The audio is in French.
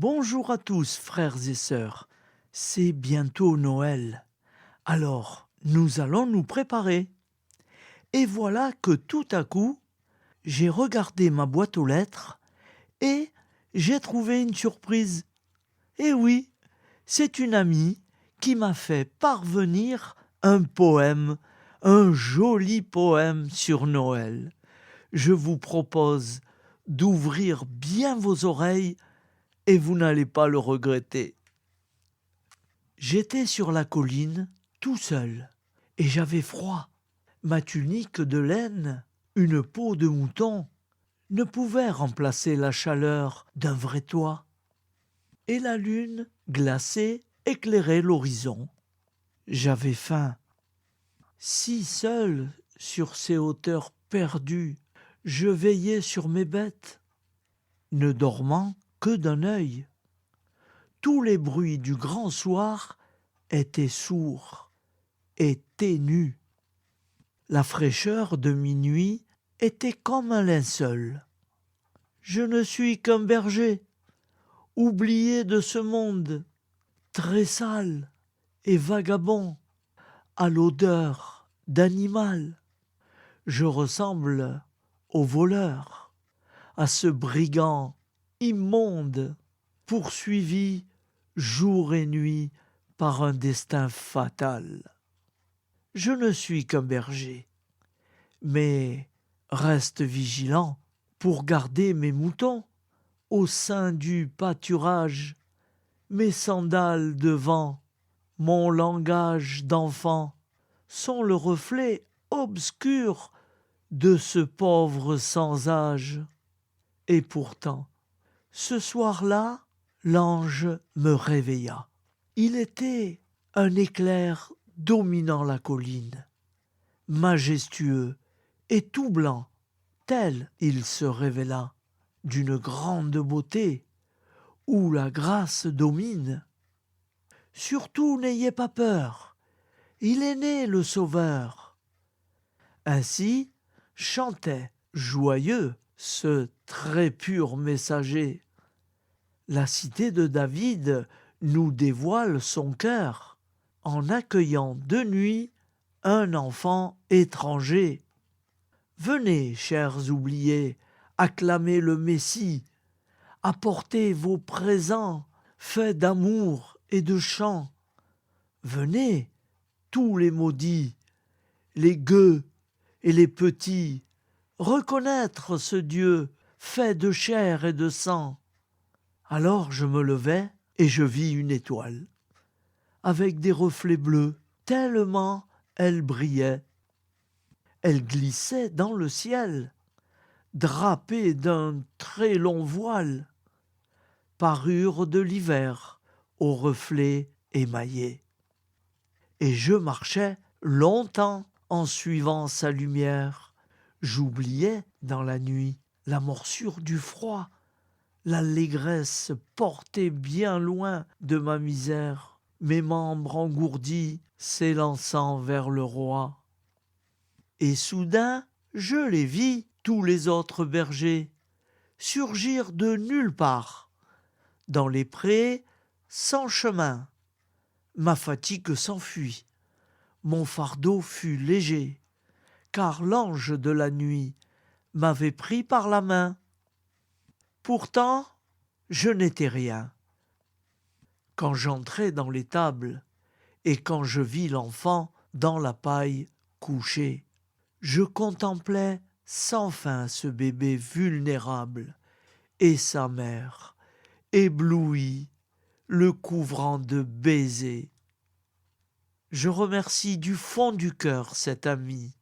Bonjour à tous, frères et sœurs. C'est bientôt Noël. Alors, nous allons nous préparer. Et voilà que tout à coup, j'ai regardé ma boîte aux lettres et j'ai trouvé une surprise. Et oui, c'est une amie qui m'a fait parvenir un poème, un joli poème sur Noël. Je vous propose d'ouvrir bien vos oreilles et vous n'allez pas le regretter. J'étais sur la colline, tout seul, et j'avais froid. Ma tunique de laine, une peau de mouton, ne pouvait remplacer la chaleur d'un vrai toit. Et la lune, glacée, éclairait l'horizon. J'avais faim. Si seul sur ces hauteurs perdues, je veillais sur mes bêtes, ne dormant que d'un œil. Tous les bruits du grand soir étaient sourds et ténus. La fraîcheur de minuit était comme un linceul. Je ne suis qu'un berger, oublié de ce monde, très sale et vagabond, à l'odeur d'animal. Je ressemble au voleur, à ce brigand immonde, poursuivi jour et nuit par un destin fatal. Je ne suis qu'un berger, mais reste vigilant pour garder mes moutons au sein du pâturage, mes sandales devant, mon langage d'enfant sont le reflet obscur de ce pauvre sans âge. Et pourtant, ce soir-là, l'ange me réveilla. Il était un éclair dominant la colline, majestueux et tout blanc, tel il se révéla, d'une grande beauté, où la grâce domine. Surtout n'ayez pas peur, il est né le Sauveur. Ainsi chantait, joyeux, ce très pur messager. La cité de David nous dévoile son cœur en accueillant de nuit un enfant étranger. Venez, chers oubliés, acclamez le Messie, apportez vos présents faits d'amour et de chants. Venez, tous les maudits, les gueux et les petits, reconnaître ce Dieu fait de chair et de sang. Alors je me levai et je vis une étoile, avec des reflets bleus, tellement elle brillait. Elle glissait dans le ciel, drapée d'un très long voile, parure de l'hiver aux reflets émaillés. Et je marchais longtemps en suivant sa lumière. J'oubliais dans la nuit la morsure du froid, l'allégresse portée bien loin de ma misère, mes membres engourdis s'élançant vers le roi. Et soudain, je les vis, tous les autres bergers, surgir de nulle part, dans les prés, sans chemin. Ma fatigue s'enfuit, mon fardeau fut léger, car l'ange de la nuit m'avait pris par la main. Pourtant, je n'étais rien. Quand j'entrai dans l'étable et quand je vis l'enfant dans la paille couché, je contemplais sans fin ce bébé vulnérable et sa mère, éblouie, le couvrant de baisers. Je remercie du fond du cœur cet ami